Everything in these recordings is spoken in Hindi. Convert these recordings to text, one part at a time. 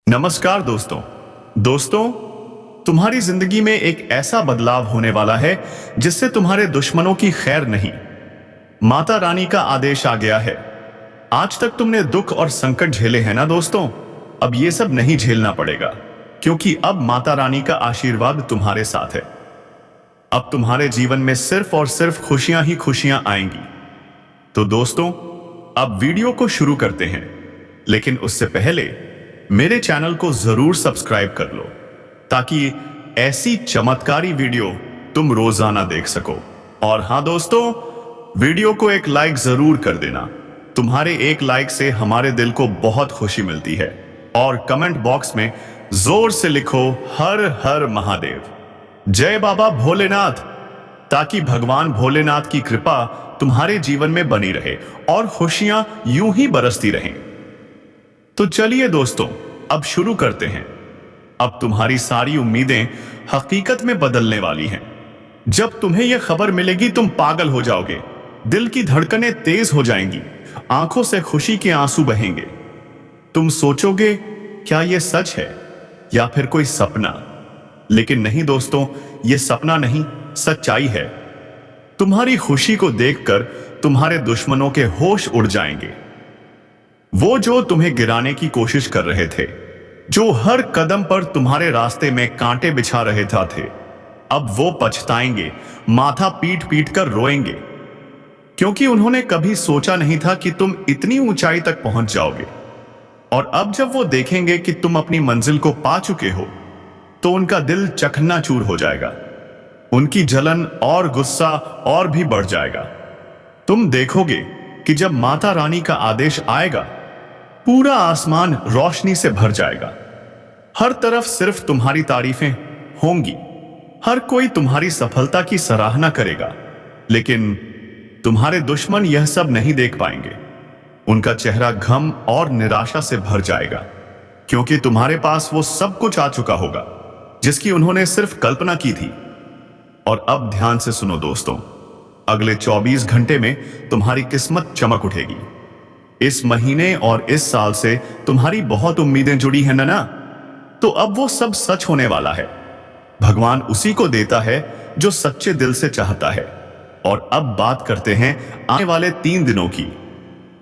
नमस्कार दोस्तों। तुम्हारी जिंदगी में एक ऐसा बदलाव होने वाला है जिससे तुम्हारे दुश्मनों की खैर नहीं। माता रानी का आदेश आ गया है। आज तक तुमने दुख और संकट झेले हैं ना दोस्तों, अब ये सब नहीं झेलना पड़ेगा, क्योंकि अब माता रानी का आशीर्वाद तुम्हारे साथ है। अब तुम्हारे जीवन में सिर्फ और सिर्फ खुशियां ही खुशियां आएंगी। तो दोस्तों, अब वीडियो को शुरू करते हैं, लेकिन उससे पहले मेरे चैनल को जरूर सब्सक्राइब कर लो, ताकि ऐसी चमत्कारी वीडियो तुम रोजाना देख सको। और हां दोस्तों, वीडियो को एक लाइक जरूर कर देना। तुम्हारे एक लाइक से हमारे दिल को बहुत खुशी मिलती है। और कमेंट बॉक्स में जोर से लिखो हर हर महादेव, जय बाबा भोलेनाथ, ताकि भगवान भोलेनाथ की कृपा तुम्हारे जीवन में बनी रहे और खुशियां यूं ही बरसती रहें। तो चलिए दोस्तों, अब शुरू करते हैं। अब तुम्हारी सारी उम्मीदें हकीकत में बदलने वाली हैं। जब तुम्हें यह खबर मिलेगी तुम पागल हो जाओगे, दिल की धड़कनें तेज हो जाएंगी, आंखों से खुशी के आंसू बहेंगे। तुम सोचोगे क्या यह सच है या फिर कोई सपना? लेकिन नहीं दोस्तों, यह सपना नहीं, सच्चाई है। तुम्हारी खुशी को देखकर तुम्हारे दुश्मनों के होश उड़ जाएंगे। वो जो तुम्हें गिराने की कोशिश कर रहे थे, जो हर कदम पर तुम्हारे रास्ते में कांटे बिछा रहे थे, अब वो पछताएंगे, माथा पीट पीट कर रोएंगे, क्योंकि उन्होंने कभी सोचा नहीं था कि तुम इतनी ऊंचाई तक पहुंच जाओगे। और अब जब वो देखेंगे कि तुम अपनी मंजिल को पा चुके हो, तो उनका दिल चकन्नाचूर हो जाएगा। उनकी जलन और गुस्सा और भी बढ़ जाएगा। तुम देखोगे कि जब माता रानी का आदेश आएगा, पूरा आसमान रोशनी से भर जाएगा। हर तरफ सिर्फ तुम्हारी तारीफें होंगी। हर कोई तुम्हारी सफलता की सराहना करेगा। लेकिन तुम्हारे दुश्मन यह सब नहीं देख पाएंगे। उनका चेहरा गम और निराशा से भर जाएगा, क्योंकि तुम्हारे पास वो सब कुछ आ चुका होगा जिसकी उन्होंने सिर्फ कल्पना की थी। और अब ध्यान से सुनो दोस्तों, अगले 24 घंटे में तुम्हारी किस्मत चमक उठेगी। इस महीने और इस साल से तुम्हारी बहुत उम्मीदें जुड़ी हैं ना, तो अब वो सब सच होने वाला है। भगवान उसी को देता है जो सच्चे दिल से चाहता है। और अब बात करते हैं आने वाले 3 दिनों की।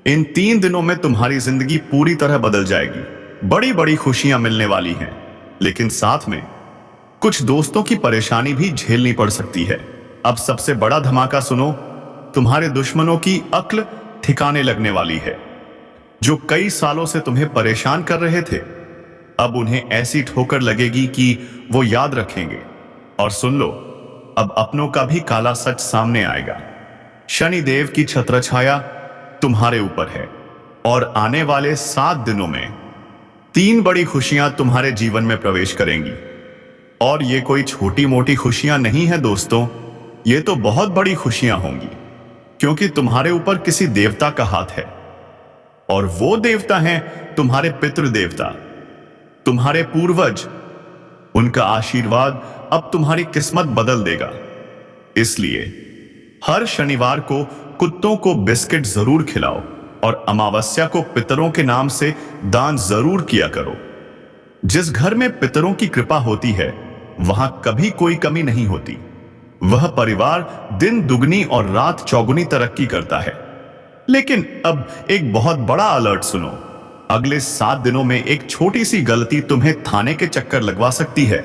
इन 3 दिनों में तुम्हारी जिंदगी पूरी तरह बदल जाएगी। बड़ी बड़ी खुशियां मिलने वाली हैं, लेकिन साथ में कुछ दोस्तों की परेशानी भी झेलनी पड़ सकती है। अब सबसे बड़ा धमाका सुनो, तुम्हारे दुश्मनों की अक्ल ठिकाने लगने वाली है। जो कई सालों से तुम्हें परेशान कर रहे थे, अब उन्हें ऐसी ठोकर लगेगी कि वो याद रखेंगे। और सुन लो, अब अपनों का भी काला सच सामने आएगा। शनिदेव की छत्रछाया तुम्हारे ऊपर है। और आने वाले 7 दिनों में 3 बड़ी खुशियां तुम्हारे जीवन में प्रवेश करेंगी। और ये कोई छोटी मोटी खुशियां नहीं है दोस्तों, ये तो बहुत बड़ी खुशियां होंगी, क्योंकि तुम्हारे ऊपर किसी देवता का हाथ है। और वो देवता हैं तुम्हारे पितृ देवता, तुम्हारे पूर्वज। उनका आशीर्वाद अब तुम्हारी किस्मत बदल देगा। इसलिए हर शनिवार को कुत्तों को बिस्किट जरूर खिलाओ और अमावस्या को पितरों के नाम से दान जरूर किया करो। जिस घर में पितरों की कृपा होती है, वहां कभी कोई कमी नहीं होती। वह परिवार दिन दुगनी और रात चौगुनी तरक्की करता है। लेकिन अब एक बहुत बड़ा अलर्ट सुनो, अगले 7 दिनों में एक छोटी सी गलती तुम्हें थाने के चक्कर लगवा सकती है।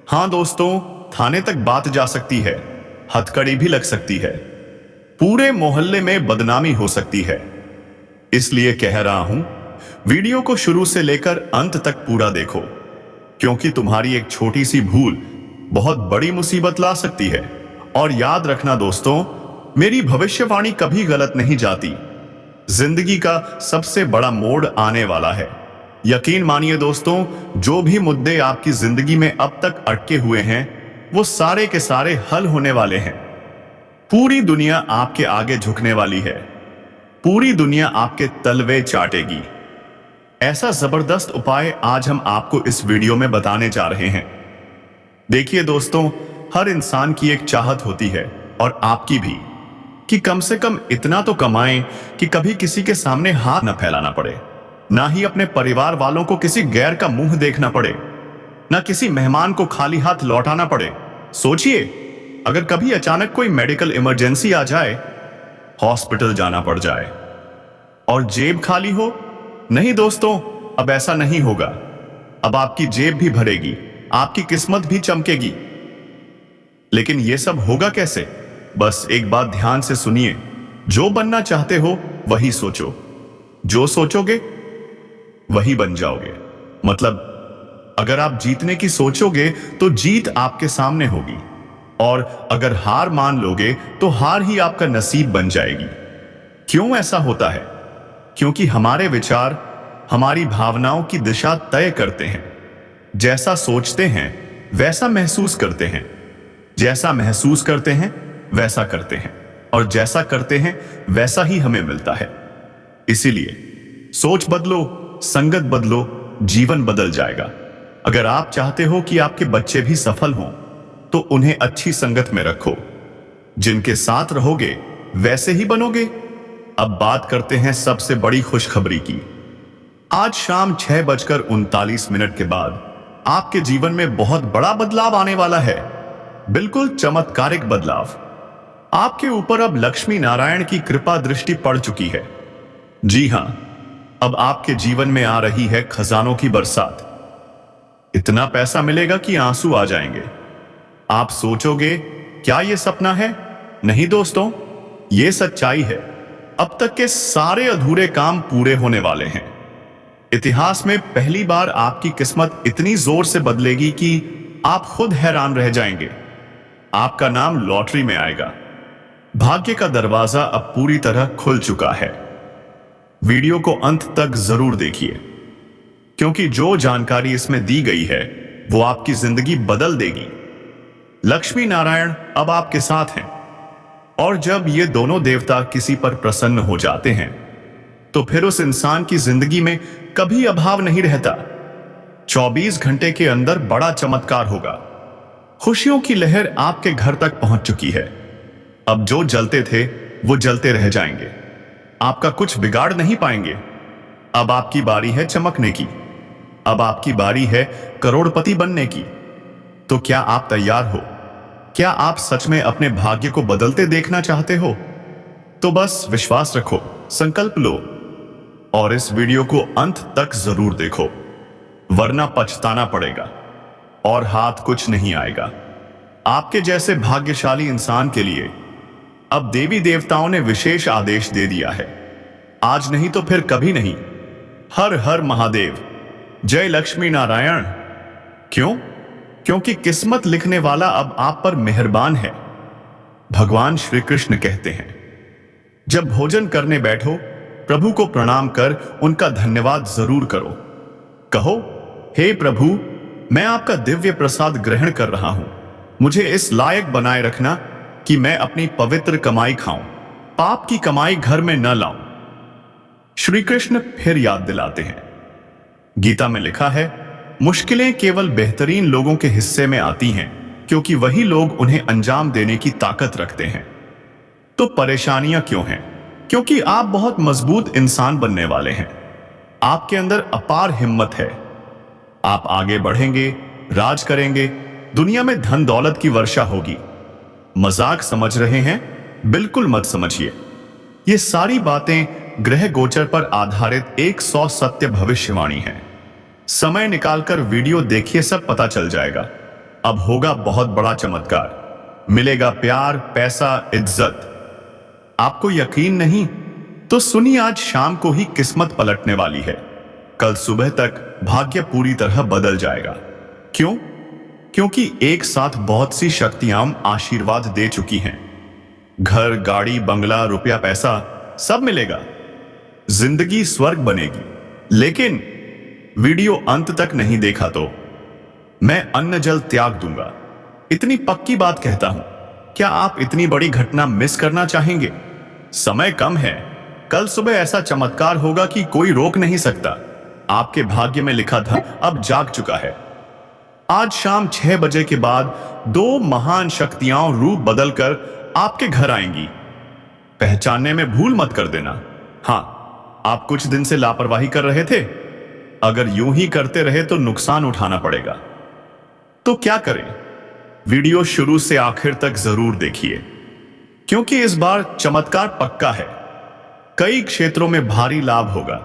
हां दोस्तों, थाने तक बात जा सकती है, हथकड़ी भी लग सकती है, पूरे मोहल्ले में बदनामी हो सकती है। इसलिए कह रहा हूं, वीडियो को शुरू से लेकर अंत तक पूरा देखो, क्योंकि तुम्हारी एक छोटी सी भूल बहुत बड़ी मुसीबत ला सकती है। और याद रखना दोस्तों, मेरी भविष्यवाणी कभी गलत नहीं जाती। जिंदगी का सबसे बड़ा मोड़ आने वाला है। यकीन मानिए दोस्तों, जो भी मुद्दे आपकी जिंदगी में अब तक अटके हुए हैं, वो सारे के सारे हल होने वाले हैं। पूरी दुनिया आपके आगे झुकने वाली है। पूरी दुनिया आपके तलवे चाटेगी। ऐसा जबरदस्त उपाय आज हम आपको इस वीडियो में बताने जा रहे हैं। देखिए दोस्तों, हर इंसान की एक चाहत होती है, और आपकी भी, कि कम से कम इतना तो कमाएं कि कभी किसी के सामने हाथ न फैलाना पड़े। ना ही अपने परिवार वालों को किसी गैर का मुंह देखना पड़े, ना किसी मेहमान को खाली हाथ लौटाना पड़े। सोचिए, अगर कभी अचानक कोई मेडिकल इमरजेंसी आ जाए, हॉस्पिटल जाना पड़ जाए और जेब खाली हो। नहीं दोस्तों, अब ऐसा नहीं होगा। अब आपकी जेब भी भरेगी, आपकी किस्मत भी चमकेगी। लेकिन यह सब होगा कैसे? बस एक बात ध्यान से सुनिए, जो बनना चाहते हो वही सोचो, जो सोचोगे वही बन जाओगे। मतलब अगर आप जीतने की सोचोगे तो जीत आपके सामने होगी, और अगर हार मान लोगे तो हार ही आपका नसीब बन जाएगी। क्यों ऐसा होता है? क्योंकि हमारे विचार हमारी भावनाओं की दिशा तय करते हैं। जैसा सोचते हैं वैसा महसूस करते हैं, जैसा महसूस करते हैं वैसा करते हैं, और जैसा करते हैं वैसा ही हमें मिलता है। इसीलिए सोच बदलो, संगत बदलो, जीवन बदल जाएगा। अगर आप चाहते हो कि आपके बच्चे भी सफल हों, तो उन्हें अच्छी संगत में रखो। जिनके साथ रहोगे वैसे ही बनोगे। अब बात करते हैं सबसे बड़ी खुशखबरी की। आज शाम 6:39 के बाद आपके जीवन में बहुत बड़ा बदलाव आने वाला है। बिल्कुल चमत्कारिक बदलाव। आपके ऊपर अब लक्ष्मी नारायण की कृपा दृष्टि पड़ चुकी है। जी हां, अब आपके जीवन में आ रही है खजानों की बरसात। इतना पैसा मिलेगा कि आंसू आ जाएंगे। आप सोचोगे, क्या यह सपना है? नहीं दोस्तों, यह सच्चाई है। अब तक के सारे अधूरे काम पूरे होने वाले हैं। इतिहास में पहली बार आपकी किस्मत इतनी जोर से बदलेगी कि आप खुद हैरान रह जाएंगे। आपका नाम लॉटरी में आएगा। भाग्य का दरवाजा अब पूरी तरह खुल चुका है। वीडियो को अंत तक जरूर देखिए, क्योंकि जो जानकारी इसमें दी गई है वो आपकी जिंदगी बदल देगी। लक्ष्मी नारायण अब आपके साथ हैं, और जब ये दोनों देवता किसी पर प्रसन्न हो जाते हैं तो फिर उस इंसान की जिंदगी में कभी अभाव नहीं रहता। 24 घंटे के अंदर बड़ा चमत्कार होगा। खुशियों की लहर आपके घर तक पहुंच चुकी है। अब जो जलते थे वो जलते रह जाएंगे। आपका कुछ बिगाड़ नहीं पाएंगे। अब आपकी बारी है चमकने की। अब आपकी बारी है करोड़पति बनने की। तो क्या आप तैयार हो? क्या आप सच में अपने भाग्य को बदलते देखना चाहते हो? तो बस विश्वास रखो, संकल्प लो, और इस वीडियो को अंत तक जरूर देखो, वरना पछताना पड़ेगा और हाथ कुछ नहीं आएगा। आपके जैसे भाग्यशाली इंसान के लिए अब देवी देवताओं ने विशेष आदेश दे दिया है। आज नहीं तो फिर कभी नहीं। हर हर महादेव, जय लक्ष्मी नारायण। क्यों? क्योंकि किस्मत लिखने वाला अब आप पर मेहरबान है। भगवान श्री कृष्ण कहते हैं, जब भोजन करने बैठो प्रभु को प्रणाम कर उनका धन्यवाद जरूर करो। कहो, हे प्रभु, मैं आपका दिव्य प्रसाद ग्रहण कर रहा हूं। मुझे इस लायक बनाए रखना कि मैं अपनी पवित्र कमाई खाऊं, पाप की कमाई घर में न लाऊं। श्री कृष्ण फिर याद दिलाते हैं, गीता में लिखा है, मुश्किलें केवल बेहतरीन लोगों के हिस्से में आती हैं, क्योंकि वही लोग उन्हें अंजाम देने की ताकत रखते हैं। तो परेशानियां क्यों हैं? क्योंकि आप बहुत मजबूत इंसान बनने वाले हैं। आपके अंदर अपार हिम्मत है। आप आगे बढ़ेंगे, राज करेंगे, दुनिया में धन दौलत की वर्षा होगी। मजाक समझ रहे हैं? बिल्कुल मत समझिए। ये सारी बातें ग्रह गोचर पर आधारित 100 सत्य भविष्यवाणी है। समय निकालकर वीडियो देखिए, सब पता चल जाएगा। अब होगा बहुत बड़ा चमत्कार। मिलेगा प्यार, पैसा, इज्जत। आपको यकीन नहीं तो सुनिए, आज शाम को ही किस्मत पलटने वाली है। कल सुबह तक भाग्य पूरी तरह बदल जाएगा। क्यों? क्योंकि एक साथ बहुत सी शक्तियां आशीर्वाद दे चुकी हैं। घर, गाड़ी, बंगला, रुपया, पैसा सब मिलेगा। जिंदगी स्वर्ग बनेगी। लेकिन वीडियो अंत तक नहीं देखा तो मैं अन्न जल त्याग दूंगा। इतनी पक्की बात कहता हूं। क्या आप इतनी बड़ी घटना मिस करना चाहेंगे? समय कम है। कल सुबह ऐसा चमत्कार होगा कि कोई रोक नहीं सकता। आपके भाग्य में लिखा था अब जाग चुका है। आज शाम 6 बजे के बाद 2 महान शक्तियां रूप बदलकर आपके घर आएंगी। पहचानने में भूल मत कर देना। हाँ, आप कुछ दिन से लापरवाही कर रहे थे। अगर यूं ही करते रहे तो नुकसान उठाना पड़ेगा। तो क्या करें? वीडियो शुरू से आखिर तक जरूर देखिए, क्योंकि इस बार चमत्कार पक्का है। कई क्षेत्रों में भारी लाभ होगा।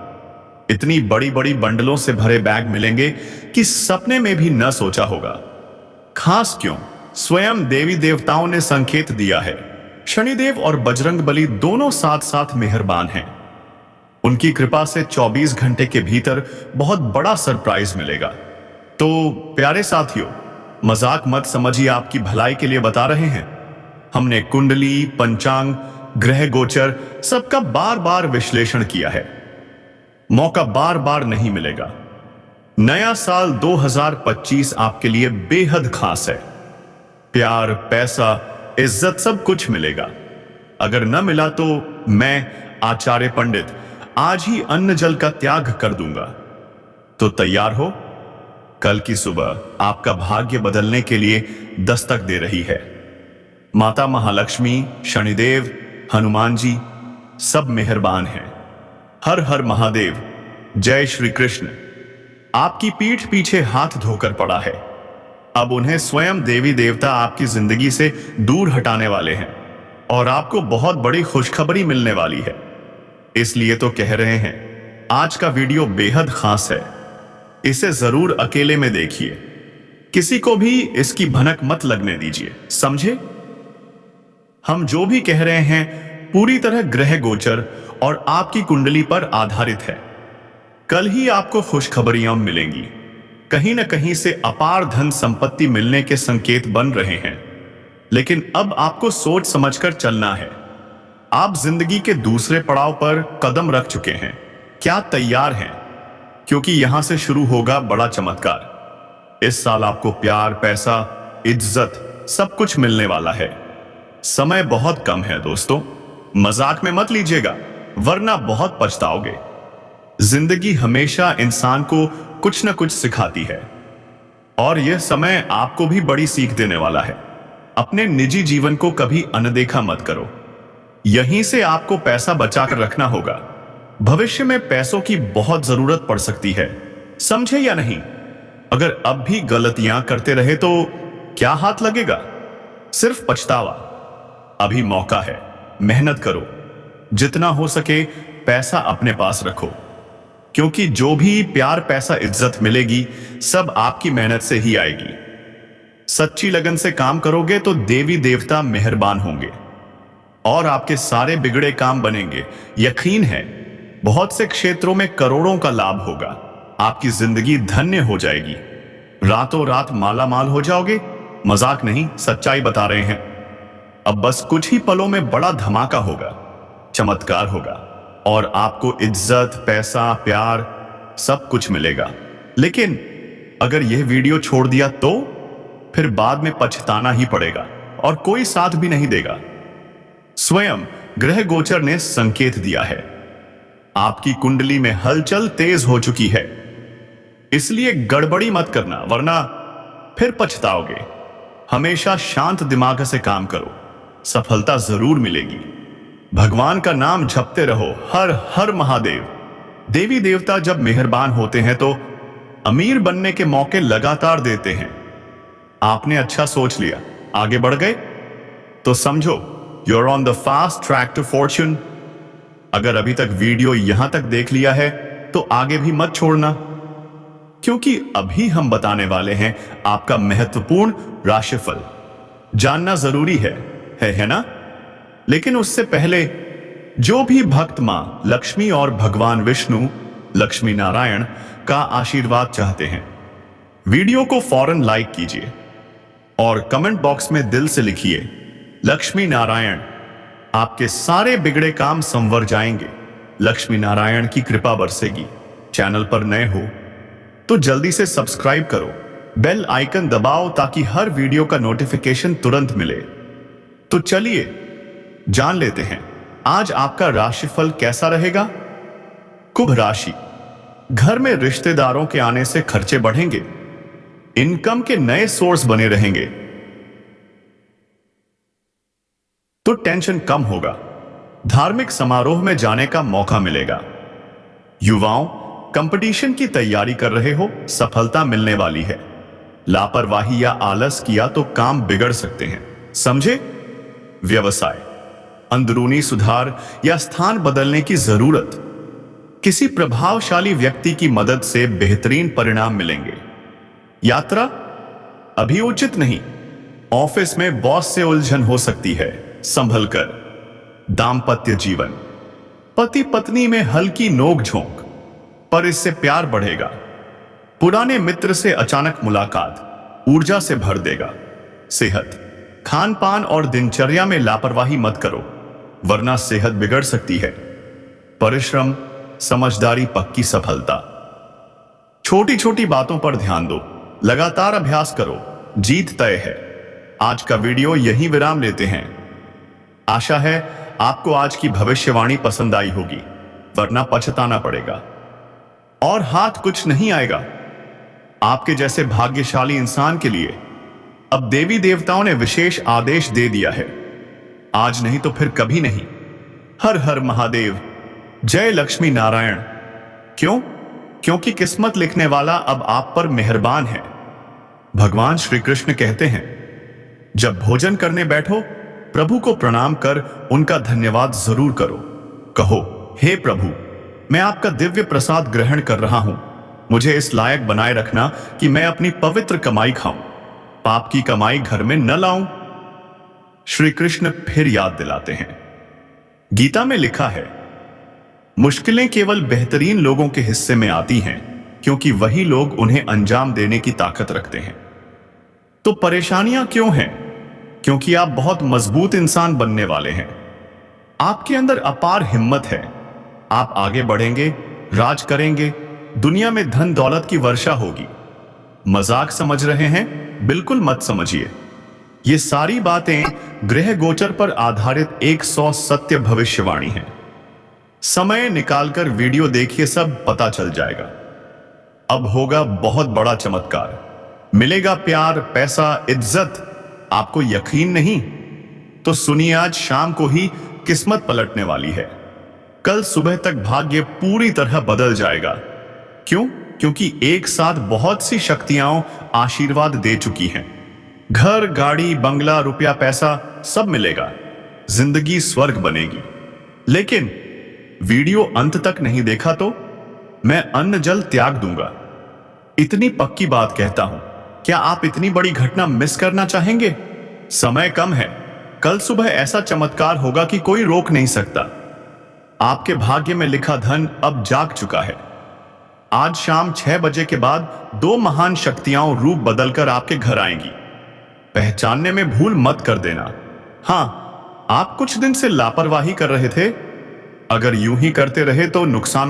इतनी बड़ी बड़ी बंडलों से भरे बैग मिलेंगे कि सपने में भी न सोचा होगा। खास क्यों, स्वयं देवी देवताओं ने संकेत दिया है। शनिदेव और बजरंगबली दोनों साथ साथ मेहरबान हैं। उनकी कृपा से 24 घंटे के भीतर बहुत बड़ा सरप्राइज मिलेगा। तो प्यारे साथियों, मजाक मत समझिए, आपकी भलाई के लिए बता रहे हैं। हमने कुंडली, पंचांग, ग्रह गोचर सबका बार बार विश्लेषण किया है। मौका बार बार नहीं मिलेगा। नया साल 2025 आपके लिए बेहद खास है। प्यार, पैसा, इज्जत सब कुछ मिलेगा। अगर न मिला तो मैं, आचार्य पंडित, आज ही अन्न जल का त्याग कर दूंगा। तो तैयार हो? कल की सुबह आपका भाग्य बदलने के लिए दस्तक दे रही है। माता महालक्ष्मी, शनिदेव, हनुमान जी सब मेहरबान हैं। हर हर महादेव, जय श्री कृष्ण। आपकी पीठ पीछे हाथ धोकर पड़ा है। अब उन्हें स्वयं देवी देवता आपकी जिंदगी से दूर हटाने वाले हैं और आपको बहुत बड़ी खुशखबरी मिलने वाली है। इसलिए तो कह रहे हैं, आज का वीडियो बेहद खास है। इसे जरूर अकेले में देखिए, किसी को भी इसकी भनक मत लगने दीजिए, समझे? हम जो भी कह रहे हैं पूरी तरह ग्रह गोचर और आपकी कुंडली पर आधारित है। कल ही आपको खुशखबरियां मिलेंगी। कहीं न कहीं से अपार धन संपत्ति मिलने के संकेत बन रहे हैं। लेकिन अब आपको सोच समझकर चलना है। आप जिंदगी के दूसरे पड़ाव पर कदम रख चुके हैं। क्या तैयार हैं? क्योंकि यहां से शुरू होगा बड़ा चमत्कार। इस साल आपको प्यार, पैसा, इज्जत सब कुछ मिलने वाला है। समय बहुत कम है दोस्तों, मजाक में मत लीजिएगा, वरना बहुत पछताओगे। जिंदगी हमेशा इंसान को कुछ न कुछ सिखाती है और यह समय आपको भी बड़ी सीख देने वाला है। अपने निजी जीवन को कभी अनदेखा मत करो। यहीं से आपको पैसा बचाकर रखना होगा। भविष्य में पैसों की बहुत जरूरत पड़ सकती है, समझे या नहीं? अगर अब भी गलतियां करते रहे तो क्या हाथ लगेगा? सिर्फ पछतावा। अभी मौका है, मेहनत करो। जितना हो सके पैसा अपने पास रखो, क्योंकि जो भी प्यार, पैसा, इज्जत मिलेगी सब आपकी मेहनत से ही आएगी। सच्ची लगन से काम करोगे तो देवी देवता मेहरबान होंगे और आपके सारे बिगड़े काम बनेंगे। यकीन है, बहुत से क्षेत्रों में करोड़ों का लाभ होगा। आपकी जिंदगी धन्य हो जाएगी। रातों रात माला माल हो जाओगे। मजाक नहीं, सच्चाई बता रहे हैं। अब बस कुछ ही पलों में बड़ा धमाका होगा, चमत्कार होगा और आपको इज्जत, पैसा, प्यार सब कुछ मिलेगा। लेकिन अगर यह वीडियो छोड़ दिया तो फिर बाद में पछताना ही पड़ेगा और कोई साथ भी नहीं देगा। स्वयं ग्रह गोचर ने संकेत दिया है। आपकी कुंडली में हलचल तेज हो चुकी है, इसलिए गड़बड़ी मत करना, वरना फिर पछताओगे। हमेशा शांत दिमाग से काम करो, सफलता जरूर मिलेगी। भगवान का नाम जपते रहो, हर हर महादेव। देवी देवता जब मेहरबान होते हैं तो अमीर बनने के मौके लगातार देते हैं। आपने अच्छा सोच लिया, आगे बढ़ गए तो समझो you are on the fast track to fortune. अगर अभी तक वीडियो यहां तक देख लिया है तो आगे भी मत छोड़ना, क्योंकि अभी हम बताने वाले हैं आपका महत्वपूर्ण राशिफल। जानना जरूरी है ना? लेकिन उससे पहले जो भी भक्त मां लक्ष्मी और भगवान विष्णु, लक्ष्मी नारायण का आशीर्वाद चाहते हैं, वीडियो को फौरन लाइक कीजिए और कमेंट बॉक्स में दिल से लिखिए, लक्ष्मी नारायण। आपके सारे बिगड़े काम संवर जाएंगे। लक्ष्मी नारायण की कृपा बरसेगी। चैनल पर नए हो तो जल्दी से सब्सक्राइब करो, बेल आइकन दबाओ ताकि हर वीडियो का नोटिफिकेशन तुरंत मिले। तो चलिए जान लेते हैं आज आपका राशिफल कैसा रहेगा। कुंभ राशि, घर में रिश्तेदारों के आने से खर्चे बढ़ेंगे। इनकम के नए सोर्स बने रहेंगे तो टेंशन कम होगा। धार्मिक समारोह में जाने का मौका मिलेगा। युवाओं, कंपटीशन की तैयारी कर रहे हो, सफलता मिलने वाली है। लापरवाही या आलस किया तो काम बिगड़ सकते हैं, समझे? व्यवसाय, अंदरूनी सुधार या स्थान बदलने की जरूरत। किसी प्रभावशाली व्यक्ति की मदद से बेहतरीन परिणाम मिलेंगे। यात्रा, अभी उचित नहीं। ऑफिस में बॉस से उलझन हो सकती है, संभल कर। दाम्पत्य जीवन, पति पत्नी में हल्की नोक झोंक, पर इससे प्यार बढ़ेगा। पुराने मित्र से अचानक मुलाकात ऊर्जा से भर देगा। सेहत, खान पान और दिनचर्या में लापरवाही मत करो, वरना सेहत बिगड़ सकती है। परिश्रम, समझदारी, पक्की सफलता। छोटी छोटी बातों पर ध्यान दो, लगातार अभ्यास करो, जीत तय है। आज का वीडियो यहीं विराम लेते हैं। आशा है आपको आज की भविष्यवाणी पसंद आई होगी, वरना पछताना पड़ेगा और हाथ कुछ नहीं आएगा। आपके जैसे भाग्यशाली इंसान के लिए अब देवी देवताओं ने विशेष आदेश दे दिया है। आज नहीं तो फिर कभी नहीं। हर हर महादेव, जय लक्ष्मी नारायण। क्यों? क्योंकि किस्मत लिखने वाला अब आप पर मेहरबान है। भगवान श्री कृष्ण कहते हैं, जब भोजन करने बैठो, प्रभु को प्रणाम कर उनका धन्यवाद जरूर करो। कहो, हे प्रभु, मैं आपका दिव्य प्रसाद ग्रहण कर रहा हूं। मुझे इस लायक बनाए रखना कि मैं अपनी पवित्र कमाई खाऊं, पाप की कमाई घर में न लाऊं। श्री कृष्ण फिर याद दिलाते हैं, गीता में लिखा है, मुश्किलें केवल बेहतरीन लोगों के हिस्से में आती हैं, क्योंकि वही लोग उन्हें अंजाम देने की ताकत रखते हैं। तो परेशानियां क्यों हैं? क्योंकि आप बहुत मजबूत इंसान बनने वाले हैं। आपके अंदर अपार हिम्मत है। आप आगे बढ़ेंगे, राज करेंगे, दुनिया में धन दौलत की वर्षा होगी। मजाक समझ रहे हैं? बिल्कुल मत समझिए। ये सारी बातें ग्रह गोचर पर आधारित 100 सत्य भविष्यवाणी है। समय निकालकर वीडियो देखिए, सब पता चल जाएगा। अब होगा बहुत बड़ा चमत्कार। मिलेगा प्यार, पैसा, इज्जत। आपको यकीन नहीं? तो सुनिए, आज शाम को ही किस्मत पलटने वाली है। कल सुबह तक भाग्य पूरी तरह बदल जाएगा। क्यों? क्योंकि एक साथ बहुत सी शक्तियां आशीर्वाद दे चुकी हैं। घर, गाड़ी, बंगला, रुपया, पैसा सब मिलेगा। जिंदगी स्वर्ग बनेगी। लेकिन वीडियो अंत तक नहीं देखा तो मैं अन्न जल त्याग दूंगा। इतनी पक्की बात कहता हूं। क्या आप इतनी बड़ी घटना मिस करना चाहेंगे? समय कम है। कल सुबह ऐसा चमत्कार होगा कि कोई रोक नहीं सकता। आपके भाग्य में लिखा धन अब जाग चुका है। आज शाम 6 बजे के बाद 2 महान शक्तियां रूप बदलकर आपके घर आएंगी। पहचानने में भूल मत कर देना। हां, आप कुछ दिन से लापरवाही कर रहे थे। अगर यूं ही करते रहे तो नुकसान